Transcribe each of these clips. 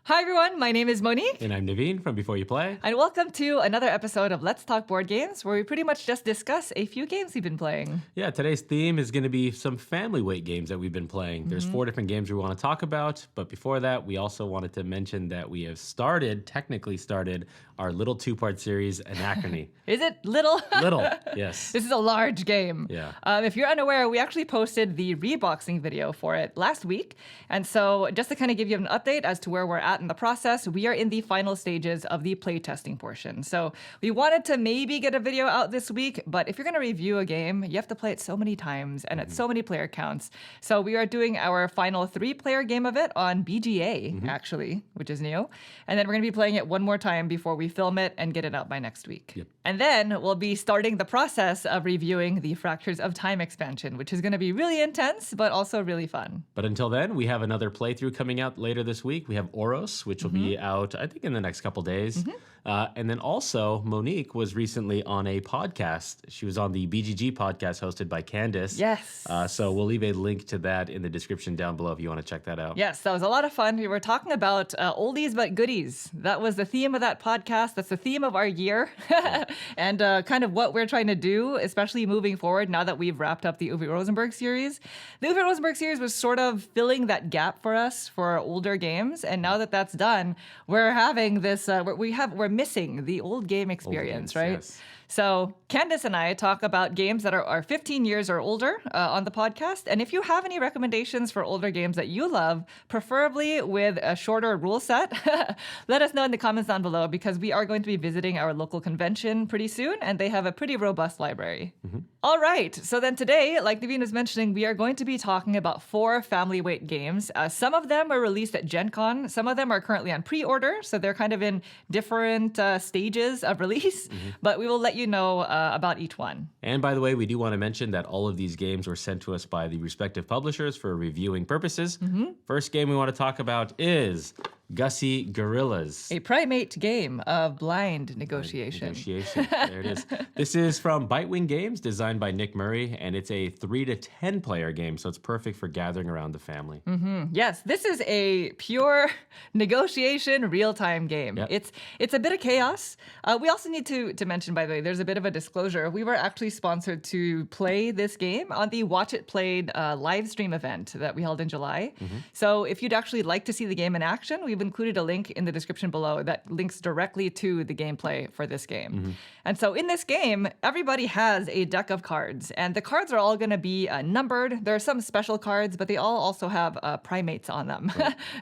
Hi everyone, my name is Monique. And I'm Naveen from Before You Play. And welcome to another episode of Let's Talk Board Games, where we pretty much just discuss a few games we've been playing. Yeah, today's theme is going to be some family weight games that we've been playing. There's 4 different games we want to talk about, but before that, we also wanted to mention that we have technically started our little 2-part series, Anachrony. Is it little? Little, yes. This is a large game. Yeah. If you're unaware, we actually posted the reboxing video for it last week. And so just to kind of give you an update as to where we're at in the process, we are in the final stages of the playtesting portion. So we wanted to maybe get a video out this week, but if you're going to review a game, you have to play it so many times and at so many player counts. So we are doing our final 3-player game of it on BGA, actually, which is new. And then we're going to be playing it one more time before we film it and get it out by next week. Yep. And then we'll be starting the process of reviewing the Fractures of Time expansion, which is going to be really intense, but also really fun. But until then, we have another playthrough coming out later this week. We have Oros, which will be out, I think, in the next couple days. And then also, Monique was recently on a podcast. She was on the BGG podcast hosted by Candace. Yes. So we'll leave a link to that in the description down below if you want to check that out. Yes, that was a lot of fun. We were talking about oldies but goodies. That was the theme of that podcast. That's the theme of our year and kind of what we're trying to do, especially moving forward now that we've wrapped up the Uwe Rosenberg series. The Uwe Rosenberg series was sort of filling that gap for us for our older games. And now that that's done, we're having this, we're missing the old game experience, games, right? yes. So Candace and I talk about games that are 15 years or older on the podcast. And if you have any recommendations for older games that you love, preferably with a shorter rule set, let us know in the comments down below because we are going to be visiting our local convention pretty soon and they have a pretty robust library. All right. So then today, like Naveen was mentioning, we are going to be talking about 4 family weight games. Some of them are released at Gen Con. Some of them are currently on pre-order. So they're kind of in different stages of release, but we will let you know about each one. And by the way, we do want to mention that all of these games were sent to us by the respective publishers for reviewing purposes. First game we want to talk about is Gussy Gorillas. A primate game of blind negotiation. There it is. This is from Bitewing Games, designed by Nick Murray, and it's a 3 to 10 player game, so it's perfect for gathering around the family. Yes, this is a pure negotiation real-time game. Yep. It's a bit of chaos. We also need to mention, by the way, there's a bit of a disclosure. We were actually sponsored to play this game on the Watch It Played live stream event that we held in July. So if you'd actually like to see the game in action, we've included a link in the description below that links directly to the gameplay for this game. And so in this game, everybody has a deck of cards, and the cards are all going to be numbered. There are some special cards, but they all also have primates on them.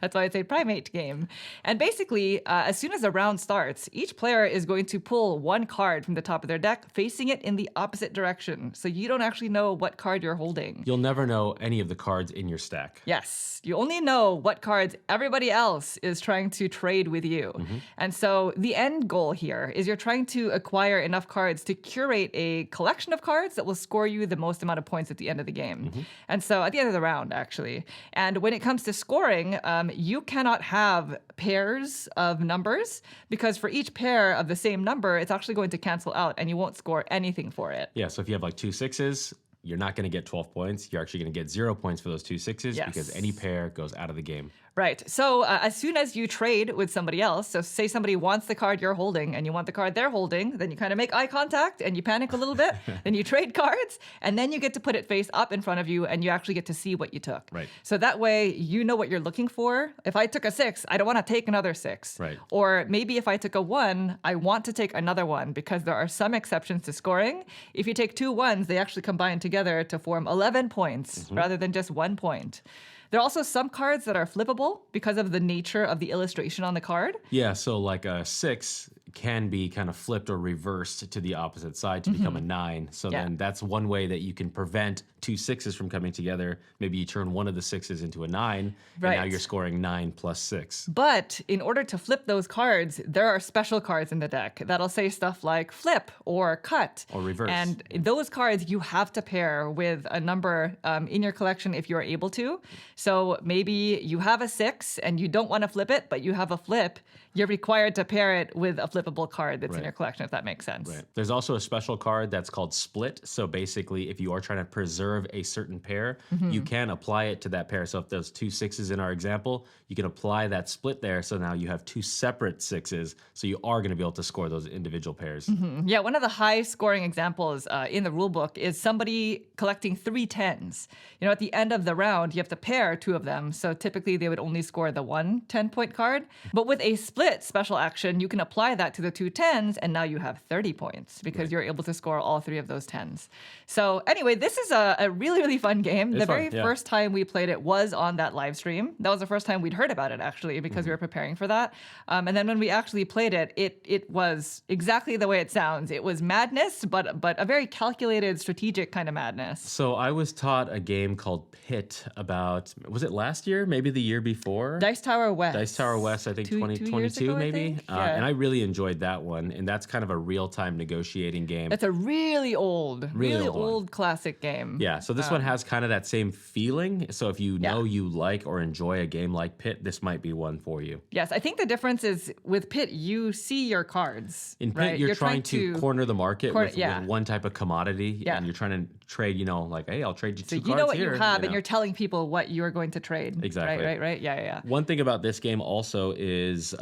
That's why it's a primate game. And basically, as soon as the round starts, each player is going to pull one card from the top of their deck, facing it in the opposite direction. So you don't actually know what card you're holding. You'll never know any of the cards in your stack. Yes, you only know what cards everybody else is trying to trade with you. And so the end goal here is you're trying to acquire enough cards to curate a collection of cards that will score you the most amount of points at the end of the game. And so at the end of the round, actually. And when it comes to scoring, you cannot have pairs of numbers because for each pair of the same number, it's actually going to cancel out and you won't score anything for it. Yeah, so if you have like 2 6s, you're not going to get 12 points. You're actually going to get 0 points for those 2 6s because any pair goes out of the game. Right. So as soon as you trade with somebody else, so say somebody wants the card you're holding and you want the card they're holding, then you kind of make eye contact and you panic a little bit, then you trade cards, and then you get to put it face up in front of you and you actually get to see what you took. Right. So that way you know what you're looking for. If I took a 6, I don't want to take another 6. Right. Or maybe if I took a 1, I want to take another 1 because there are some exceptions to scoring. If you take 2 1s, they actually combine together to form 11 points rather than just 1 point. There are also some cards that are flippable because of the nature of the illustration on the card. Yeah, so like a 6 can be kind of flipped or reversed to the opposite side to become a 9. So then that's one way that you can prevent 2 6s from coming together. Maybe you turn one of the 6s into a 9, and now you're scoring 9 plus 6. But in order to flip those cards, there are special cards in the deck that'll say stuff like flip or cut. Or reverse. And those cards you have to pair with a number in your collection if you're able to. So maybe you have a 6 and you don't want to flip it, but you have a flip. You're required to pair it with a flippable flippable card that's in Right. your collection, if that makes sense. Right. There's also a special card that's called Split. So basically, if you are trying to preserve a certain pair, you can apply it to that pair. So if those 2 6s in our example, you can apply that split there. So now you have 2 separate 6s. So you are going to be able to score those individual pairs. Yeah, one of the high scoring examples in the rule book is somebody collecting 3 10s. You know, at the end of the round, you have to pair 2 of them. So typically they would only score the 1 10-point card. But with a split special action, you can apply that to the 2 10s, and now you have 30 points because you're able to score all 3 of those 10s. So anyway, this is a really, really fun game. The very first time we played it was on that live stream. That was the first time we'd heard about it, actually, because we were preparing for that. And then when we actually played it, it was exactly the way it sounds. It was madness, but a very calculated, strategic kind of madness. So I was taught a game called Pit about, was it last year? Maybe the year before? Dice Tower West. Dice Tower West, I think 2 years 2022 ago, I maybe. think. Yeah. And I really enjoyed that one. And that's kind of a real-time negotiating game. It's a really old, Really old classic game. Yeah, so this one has kind of that same feeling. So if you know you like or enjoy a game like Pit, this might be one for you. Yes, I think the difference is with Pit, you see your cards. In Pit, right? you're trying to corner the market with one type of commodity, and you're trying to trade, like, hey, I'll trade you 2 cards you know what here, you have, and you're telling people what you're going to trade. Exactly. Right. Yeah. One thing about this game also is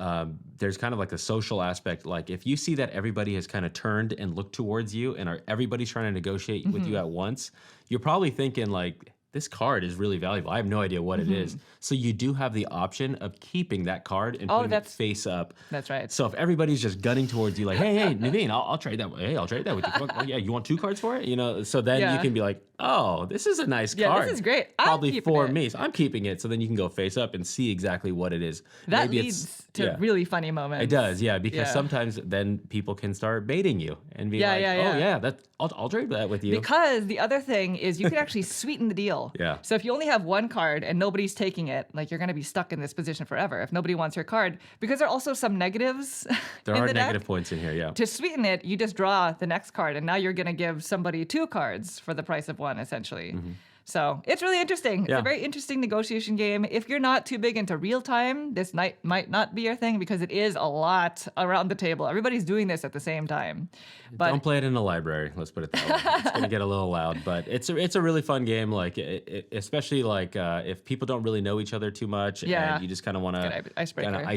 there's kind of like a social aspect. Like if you see that everybody has kind of turned and looked towards you and everybody's trying to negotiate with you at once, you're probably thinking like, this card is really valuable. I have no idea what it is. So you do have the option of keeping that card and putting it face up. That's right. So if everybody's just gunning towards you like, hey, Naveen, I'll trade that. Hey, I'll trade that with you. Oh, yeah, you want 2 cards for it? So then you can be like, oh, this is a nice card. Yeah, this is great. Probably for me. So I'm keeping it. So then you can go face up and see exactly what it is. That leads to really funny moments. It does, because sometimes then people can start baiting you and be like, oh, yeah, I'll trade that with you. Because the other thing is you can actually sweeten the deal. Yeah. So if you only have 1 card and nobody's taking it, like you're going to be stuck in this position forever if nobody wants your card. Because there are also some negatives. There in are the negative deck. points in here, yeah. To sweeten it, you just draw the next card, and now you're going to give somebody 2 cards for the price of 1, essentially. So it's really interesting. It's a very interesting negotiation game. If you're not too big into real time, this might not be your thing because it is a lot around the table. Everybody's doing this at the same time. But don't play it in the library. Let's put it that way. It's going to get a little loud, but it's a really fun game. Like especially like if people don't really know each other too much, and you just kind of want to ice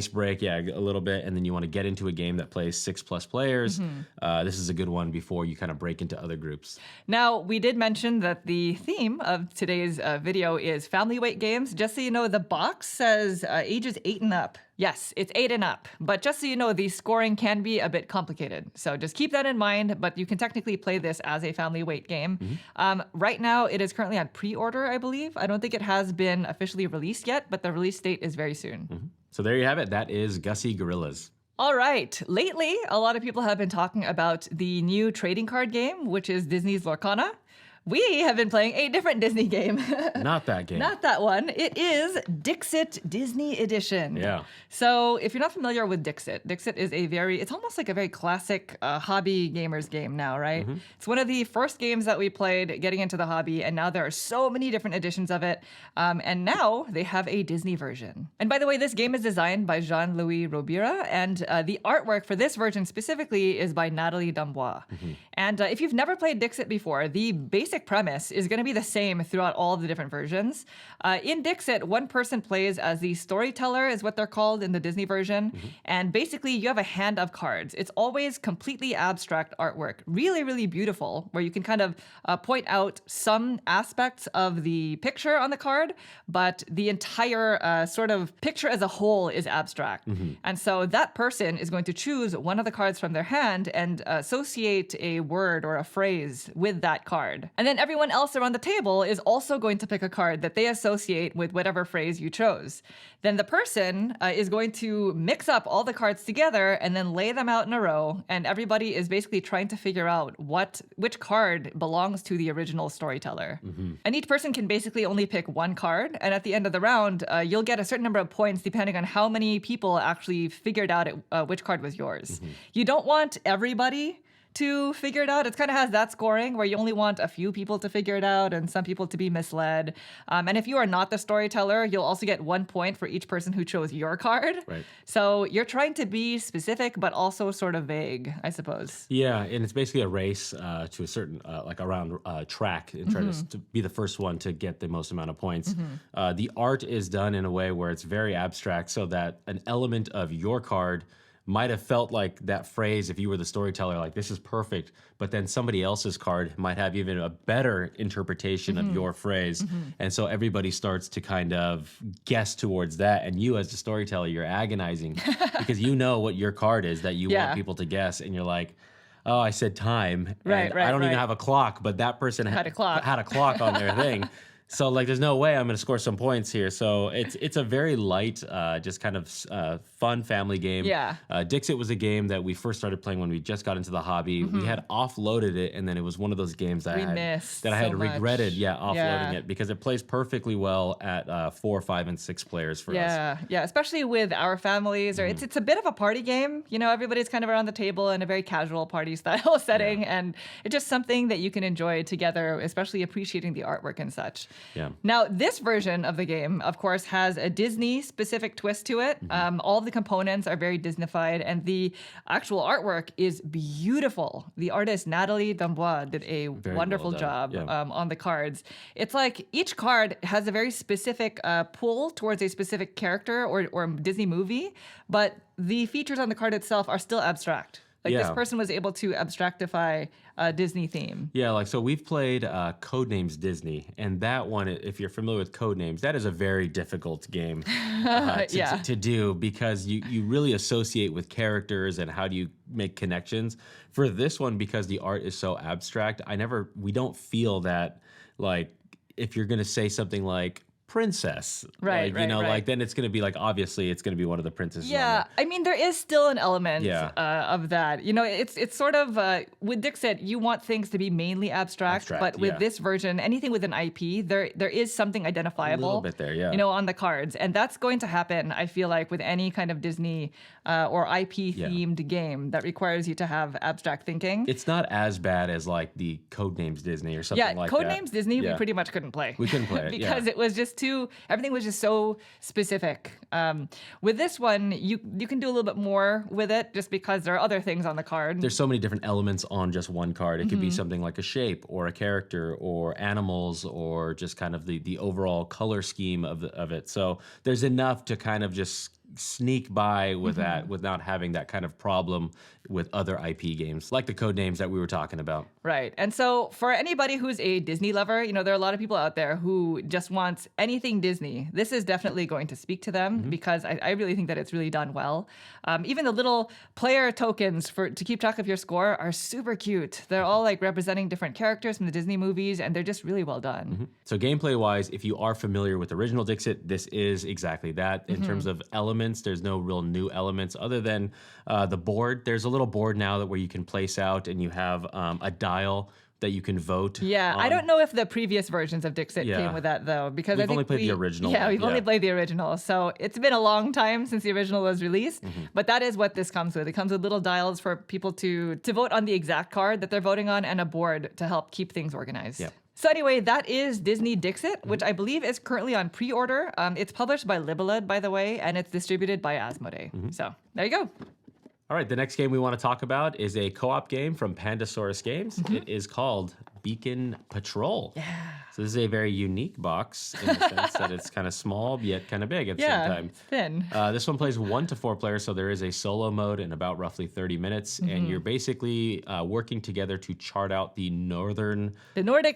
break, a little bit, and then you want to get into a game that plays 6+ players. This is a good one before you kind of break into other groups. Now we did mention that the theme of today's video is family weight games. Just so you know, the box says ages 8 and up. Yes, it's 8 and up. But just so you know, the scoring can be a bit complicated. So just keep that in mind. But you can technically play this as a family weight game. Right now, it is currently on pre-order, I believe. I don't think it has been officially released yet, but the release date is very soon. So there you have it. That is Gussy Gorillas. All right. Lately, a lot of people have been talking about the new trading card game, which is Disney's Lorcana. We have been playing a different Disney game. Not that game. Not that one. It is Dixit Disney Edition. Yeah. So if you're not familiar with Dixit, Dixit is it's almost like a very classic hobby gamers game now, right? It's one of the first games that we played getting into the hobby, and now there are so many different editions of it. And now they have a Disney version. And by the way, this game is designed by Jean-Louis Robira, and the artwork for this version specifically is by Natalie Dambois. And if you've never played Dixit before, the basic premise is going to be the same throughout all of the different versions. In Dixit, one person plays as the storyteller, is what they're called in the Disney version. And basically, you have a hand of cards. It's always completely abstract artwork, really, really beautiful, where you can kind of point out some aspects of the picture on the card, but the entire sort of picture as a whole is abstract. And so that person is going to choose one of the cards from their hand and associate a word or a phrase with that card. And then everyone else around the table is also going to pick a card that they associate with whatever phrase you chose. Then the person is going to mix up all the cards together and then lay them out in a row. And everybody is basically trying to figure out which card belongs to the original storyteller. And each person can basically only pick one card. And at the end of the round, you'll get a certain number of points depending on how many people actually figured out which card was yours. You don't want everybody to figure it out. It kind of has that scoring where you only want a few people to figure it out and some people to be misled. And if you are not the storyteller, you'll also get 1 point for each person who chose your card. Right. So you're trying to be specific, but also sort of vague, I suppose. Yeah, and it's basically a race to a certain, like around track and try to be the first one to get the most amount of points. The art is done in a way where it's very abstract so that an element of your card might have felt like that phrase if you were the storyteller, like this is perfect, but then somebody else's card might have even a better interpretation of your phrase. And so everybody starts to kind of guess towards that. And you as the storyteller, you're agonizing because you know what your card is that you want people to guess. And you're like, oh, I said time. Right, and I don't even have a clock, but that person had a clock on their thing. So like, there's no way I'm going to score some points here. So it's a very light, just kind of fun family game. Yeah. Dixit was a game that we first started playing when we just got into the hobby. We had offloaded it, and then it was one of those games that I had regretted, offloading it because it plays perfectly well at 4, 5, and 6 players for us. Yeah, especially with our families. Or it's a bit of a party game. You know, everybody's kind of around the table in a very casual party style setting, and it's just something that you can enjoy together, especially appreciating the artwork and such. Yeah. Now, this version of the game, of course, has a Disney-specific twist to it. All the components are very Disneyfied, and the actual artwork is beautiful. The artist, Natalie Dambois, did a wonderful job on the cards. It's like each card has a very specific pull towards a specific character or Disney movie, but the features on the card itself are still abstract. Like this person was able to abstractify a Disney theme. Yeah, like so we've played Codenames Disney, and that one, if you're familiar with Codenames, that is a very difficult game to do because you really associate with characters and how do you make connections. For this one, because the art is so abstract, we don't feel that like if you're gonna say something like princess, like then it's gonna be like obviously it's gonna be one of the princesses. I mean there is still an element of that. You know, it's sort of with Dixit you want things to be mainly abstract but with this version anything with an IP there is something identifiable. A little bit there, you know, on the cards, and that's going to happen. I feel like with any kind of Disney or IP themed game that requires you to have abstract thinking. It's not as bad as like the Codenames Disney or something like that. Codenames Disney we pretty much couldn't play. We couldn't play it because it was just everything was just so specific. With this one, you can do a little bit more with it just because there are other things on the card. There's so many different elements on just one card. It could be something like a shape or a character or animals or just kind of the overall color scheme of it. So there's enough to kind of just sneak by with that without having that kind of problem with other IP games like the Codenames that we were talking about. Right. And so for anybody who's a Disney lover, you know, there are a lot of people out there who just wants anything Disney. This is definitely going to speak to them because I really think that it's really done well. Even the little player tokens to keep track of your score are super cute. They're all like representing different characters from the Disney movies, and they're just really well done. So gameplay wise, if you are familiar with original Dixit, this is exactly that. In terms of elements, there's no real new elements other than the board. There's a little board now where you can place out, and you have a dial that you can vote. Yeah, I don't know if the previous versions of Dixit came with that though, because we've I think only played the original. Yeah, we've only played the original, so it's been a long time since the original was released. But that is what this comes with. It comes with little dials for people to vote on the exact card that they're voting on, and a board to help keep things organized. Yeah. So anyway, that is Disney Dixit, which I believe is currently on pre-order. It's published by Libelud, by the way, and it's distributed by Asmodee. So there you go. All right, the next game we want to talk about is a co-op game from Pandasaurus Games. It is called Beacon Patrol. Yeah. So this is a very unique box in the sense that it's kind of small yet kind of big at the same time. It's thin. This one plays 1 to 4 players, so there is a solo mode in about roughly 30 minutes, and you're basically working together to chart out the Nordic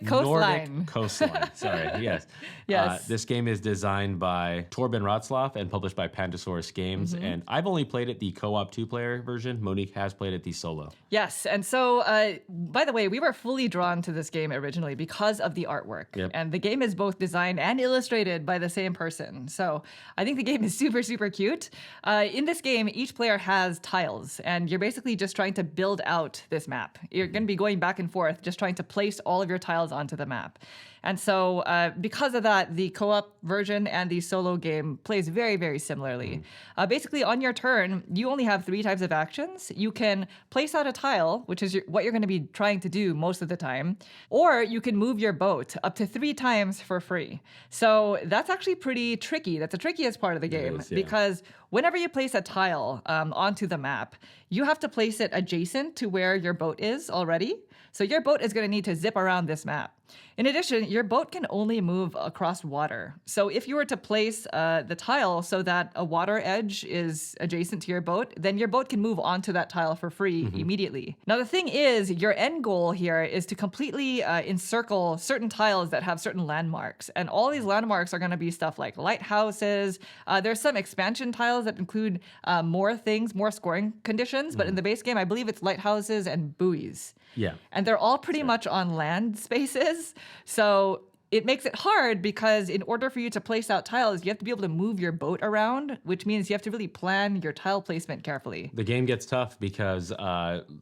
coastline. Sorry, yes. Yes. This game is designed by Torben Rotzloff and published by Pandasaurus Games, and I've only played it the co-op 2-player version. Monique has played it the solo. Yes, and so, by the way, we were fully drawn to this game originally because of the artwork. Yep. And the game is both designed and illustrated by the same person. So I think the game is super, super cute. In this game, each player has tiles, and you're basically just trying to build out this map. You're going to be going back and forth, just trying to place all of your tiles onto the map. And so because of that, the co-op version and the solo game plays very, very similarly. Basically, on your turn, you only have 3 types of actions. You can place out a tile, which is what you're going to be trying to do most of the time, or you can move your boat up to 3 times for free. So that's actually pretty tricky. That's the trickiest part of the game because whenever you place a tile onto the map, you have to place it adjacent to where your boat is already. So your boat is going to need to zip around this map. In addition, your boat can only move across water. So if you were to place the tile so that a water edge is adjacent to your boat, then your boat can move onto that tile for free immediately. Now, the thing is, your end goal here is to completely encircle certain tiles that have certain landmarks. And all these landmarks are going to be stuff like lighthouses. There's some expansion tiles that include more things, more scoring conditions. But in the base game, I believe it's lighthouses and buoys. Yeah. And they're all pretty much on land spaces. So it makes it hard because in order for you to place out tiles, you have to be able to move your boat around, which means you have to really plan your tile placement carefully. The game gets tough because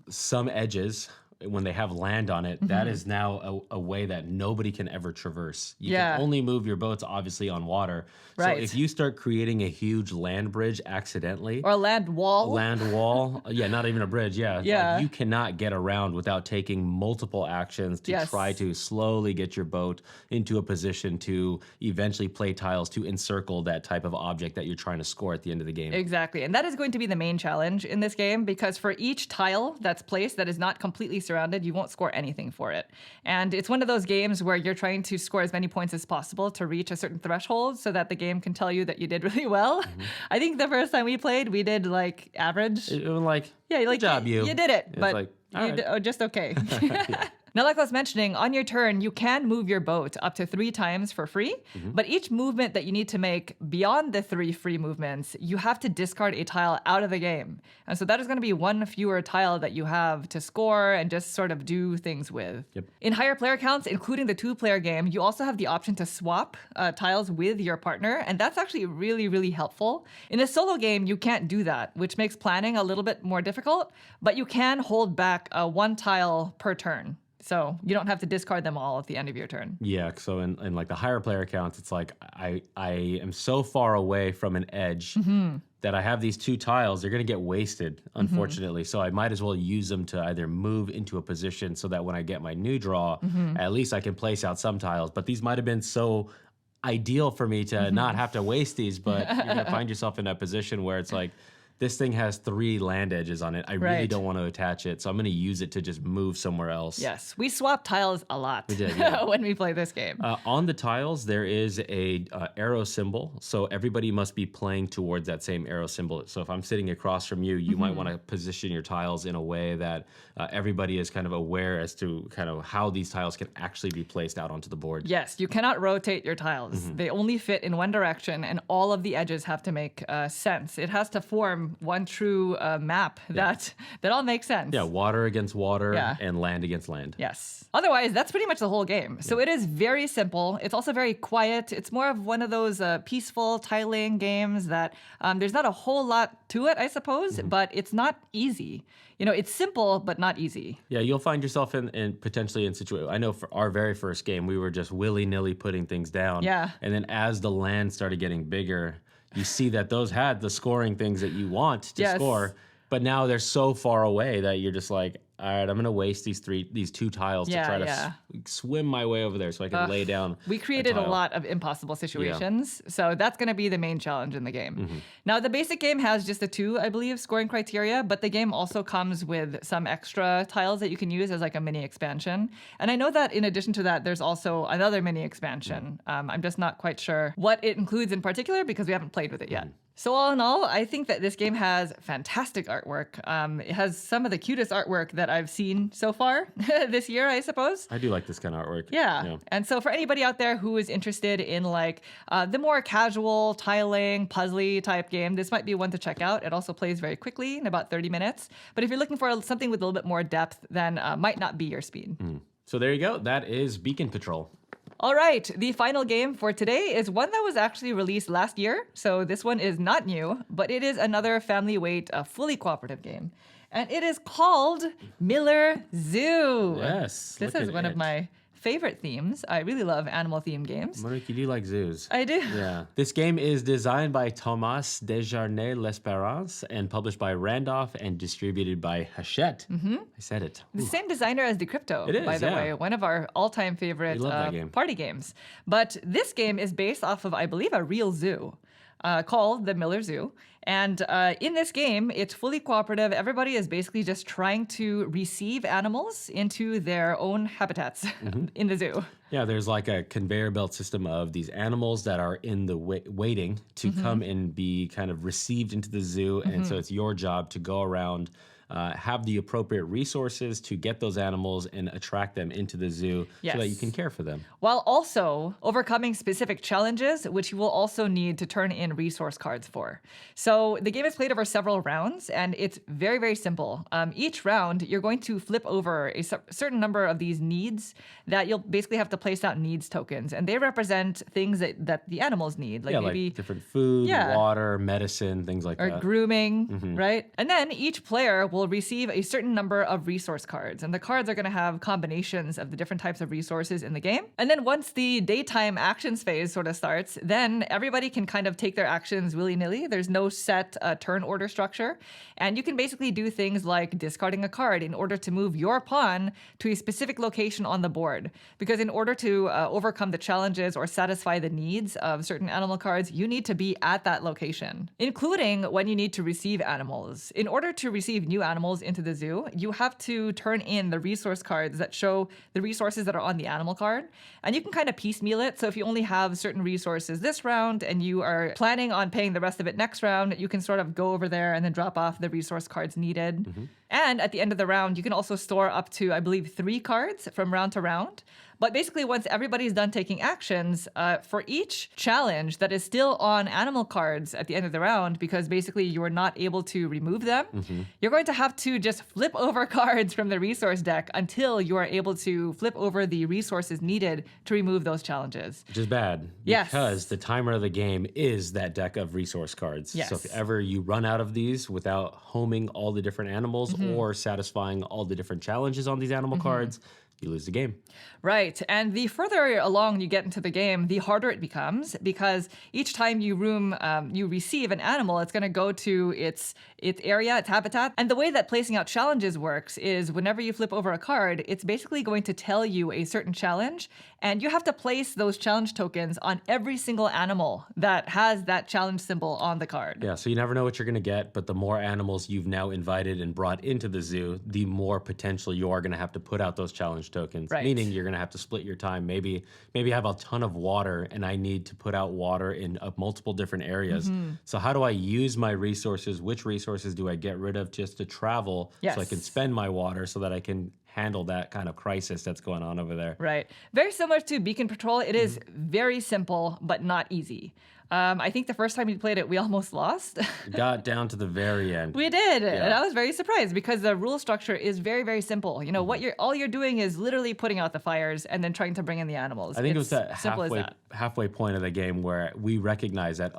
some edges, when they have land on it, that is now a way that nobody can ever traverse. You can only move your boats, obviously, on water. Right. So if you start creating a huge land bridge accidentally, Or a land wall. Not even a bridge, like you cannot get around without taking multiple actions to try to slowly get your boat into a position to eventually play tiles to encircle that type of object that you're trying to score at the end of the game. Exactly. And that is going to be the main challenge in this game because for each tile that's placed that is not completely surrounded, you won't score anything for it. And it's one of those games where you're trying to score as many points as possible to reach a certain threshold so that the game can tell you that you did really well. I think the first time we played, we did like average. It was like, Good job, you did it, It's but like, all you right. just okay. Now, like I was mentioning, on your turn, you can move your boat up to 3 times for free, but each movement that you need to make beyond the 3 free movements, you have to discard a tile out of the game. And so that is going to be 1 fewer tile that you have to score and just sort of do things with. Yep. In higher player counts, including the 2-player game, you also have the option to swap tiles with your partner, and that's actually really, really helpful. In a solo game, you can't do that, which makes planning a little bit more difficult, but you can hold back 1 tile per turn. So you don't have to discard them all at the end of your turn. Yeah, so in like the higher player counts, it's like I am so far away from an edge that I have these 2 tiles. They're going to get wasted, unfortunately. So I might as well use them to either move into a position so that when I get my new draw, at least I can place out some tiles. But these might have been so ideal for me to not have to waste these, but you're going to find yourself in that position where it's like, this thing has 3 land edges on it. I really don't want to attach it, so I'm going to use it to just move somewhere else. Yes, we swap tiles a lot We did, when we play this game. On the tiles, there is a arrow symbol, so everybody must be playing towards that same arrow symbol. So if I'm sitting across from you, you might want to position your tiles in a way that everybody is kind of aware as to kind of how these tiles can actually be placed out onto the board. Yes, you cannot rotate your tiles. They only fit in one direction, and all of the edges have to make sense. It has to form one true map that all makes sense. Yeah, water against water and land against land. Yes. Otherwise, that's pretty much the whole game. So it is very simple. It's also very quiet. It's more of one of those peaceful tiling games that there's not a whole lot to it, I suppose, but it's not easy. You know, it's simple, but not easy. Yeah, you'll find yourself in potentially in situations. I know for our very first game, we were just willy-nilly putting things down. Yeah. And then as the land started getting bigger, you see that those had the scoring things that you want to score, but now they're so far away that you're just like, all right, I'm going to waste these 2 tiles to try to swim my way over there so I can lay down. We created a lot of impossible situations, so that's going to be the main challenge in the game. Now, the basic game has just the 2, I believe, scoring criteria, but the game also comes with some extra tiles that you can use as like a mini expansion. And I know that in addition to that, there's also another mini expansion. I'm just not quite sure what it includes in particular because we haven't played with it yet. So all in all, I think that this game has fantastic artwork. It has some of the cutest artwork that I've seen so far this year, I suppose. I do like this kind of artwork. Yeah. And so for anybody out there who is interested in like the more casual tiling, puzzly type game, this might be one to check out. It also plays very quickly in about 30 minutes. But if you're looking for something with a little bit more depth, then might not be your speed. So there you go. That is Beacon Patrol. All right, the final game for today is one that was actually released last year. So this one is not new, but it is another family weight, fully cooperative game. And it is called Miller Zoo. Yes. This is one of my favorite themes. I really love animal-themed games. Monique, you do like zoos. I do. Yeah. This game is designed by Thomas Desjardins L'Espérance and published by Randolph and distributed by Hachette. I said it. The same designer as Decrypto, It is, by the yeah. way. One of our all-time favorite We love that game. party games. But this game is based off of, I believe, a real zoo called the Miller Zoo. And in this game, it's fully cooperative. Everybody is basically just trying to receive animals into their own habitats in the zoo. Yeah, there's like a conveyor belt system of these animals that are in the waiting to come and be kind of received into the zoo. And so it's your job to go around, have the appropriate resources to get those animals and attract them into the zoo so that you can care for them. While also overcoming specific challenges, which you will also need to turn in resource cards for. So the game is played over several rounds, and it's very, very simple. Each round, you're going to flip over a certain number of these needs that you'll basically have to place out needs tokens, and they represent things that the animals need, like maybe like different food, water, medicine, things like or that. grooming, right? And then each player will receive a certain number of resource cards, and the cards are going to have combinations of the different types of resources in the game. And then once the daytime actions phase sort of starts, then everybody can kind of take their actions willy-nilly. There's no set turn order structure, and you can basically do things like discarding a card in order to move your pawn to a specific location on the board. Because in order to overcome the challenges or satisfy the needs of certain animal cards, you need to be at that location, including when you need to receive animals. In order to receive new animals into the zoo, you have to turn in the resource cards that show the resources that are on the animal card. And you can kind of piecemeal it. So if you only have certain resources this round and you are planning on paying the rest of it next round, you can sort of go over there and then drop off the resource cards needed. And at the end of the round, you can also store up to, I believe, 3 cards from round to round. But basically, once everybody's done taking actions, for each challenge that is still on animal cards at the end of the round, because basically you are not able to remove them, you're going to have to just flip over cards from the resource deck until you are able to flip over the resources needed to remove those challenges. Which is bad. Yes. Because the timer of the game is that deck of resource cards. Yes. So if ever you run out of these without homing all the different animals or satisfying all the different challenges on these animal cards, you lose the game. Right. And the further along you get into the game, the harder it becomes, because each time you receive an animal, it's going to go to its area, its habitat. And the way that placing out challenges works is whenever you flip over a card, it's basically going to tell you a certain challenge, and you have to place those challenge tokens on every single animal that has that challenge symbol on the card. Yeah, so you never know what you're going to get, but the more animals you've now invited and brought into the zoo, the more potential you are going to have to put out those challenge tokens. Right. Meaning you're going to have to split your time. Maybe I have a ton of water and I need to put out water in multiple different areas. So how do I use my resources? Which resources do I get rid of just to travel so I can spend my water so that I can handle that kind of crisis that's going on over there? Right. Very similar to Beacon Patrol. It is very simple, but not easy. I think the first time we played it, we almost lost. Got down to the very end. We did, and I was very surprised because the rule structure is very, very simple. You know, all you're doing is literally putting out the fires and then trying to bring in the animals. I think it was that halfway point of the game where we recognize that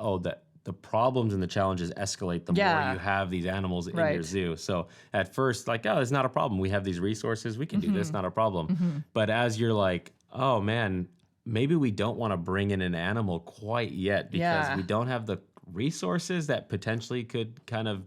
the problems and the challenges escalate the more you have these animals in your zoo. So at first, like, oh, it's not a problem. We have these resources. We can do this. Not a problem. But as you're like, oh man, maybe we don't want to bring in an animal quite yet because we don't have the resources that potentially could kind of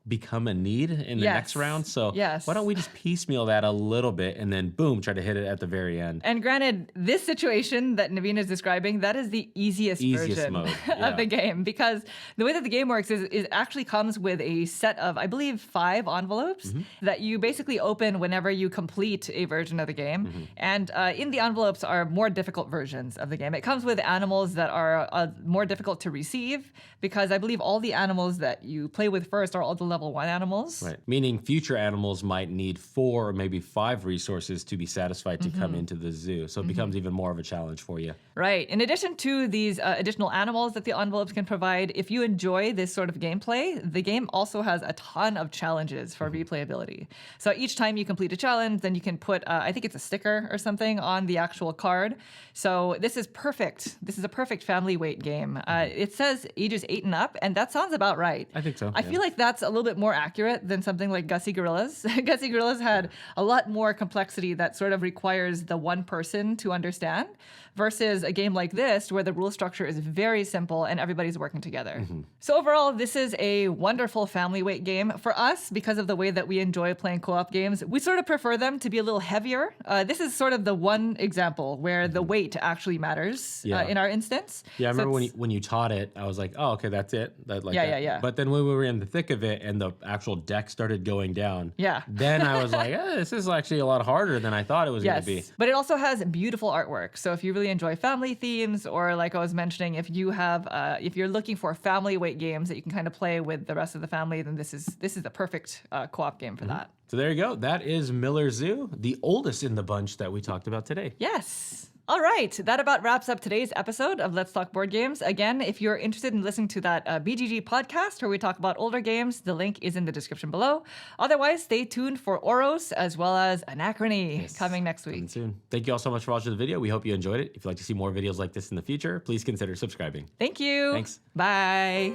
become a need in the next round. So why don't we just piecemeal that a little bit and then boom, try to hit it at the very end. And granted, this situation that Naveen is describing, that is the easiest version mode of the game, because the way that the game works is it actually comes with a set of, I believe, 5 envelopes that you basically open whenever you complete a version of the game. And in the envelopes are more difficult versions of the game. It comes with animals that are more difficult to receive, because I believe all the animals that you play with first are all the level 1 animals. Right. Meaning future animals might need 4 or maybe 5 resources to be satisfied to come into the zoo. So it becomes even more of a challenge for you. Right. In addition to these additional animals that the envelopes can provide, if you enjoy this sort of gameplay, the game also has a ton of challenges for replayability. So each time you complete a challenge, then you can put, I think it's a sticker or something on the actual card. So this is perfect. This is a perfect family weight game. It says ages 8 and up, and that sounds about right. I think so. I feel like that's a little bit more accurate than something like Gussy Gorillas. Gussy Gorillas had a lot more complexity that sort of requires the one person to understand, versus a game like this where the rule structure is very simple and everybody's working together. So overall, this is a wonderful family weight game. For us, because of the way that we enjoy playing co-op games, we sort of prefer them to be a little heavier. This is sort of the one example where the weight actually matters in our instance. Yeah, I remember when you taught it, I was like, oh, okay, that's it. Yeah. But then when we were in the thick of it and the actual deck started going down, Yeah. then I was like, this is actually a lot harder than I thought it was going to be. But it also has beautiful artwork. So if you really enjoy family themes, or like I was mentioning, if you have, if you're looking for family weight games that you can kind of play with the rest of the family, then this is the perfect co-op game for that. So there you go. That is Miller Zoo, the oldest in the bunch that we talked about today. Yes. All right, that about wraps up today's episode of Let's Talk Board Games. Again, if you're interested in listening to that BGG podcast where we talk about older games, the link is in the description below. Otherwise, stay tuned for Oros as well as Anachrony coming next week. Coming soon. Thank you all so much for watching the video. We hope you enjoyed it. If you'd like to see more videos like this in the future, please consider subscribing. Thank you. Thanks. Bye.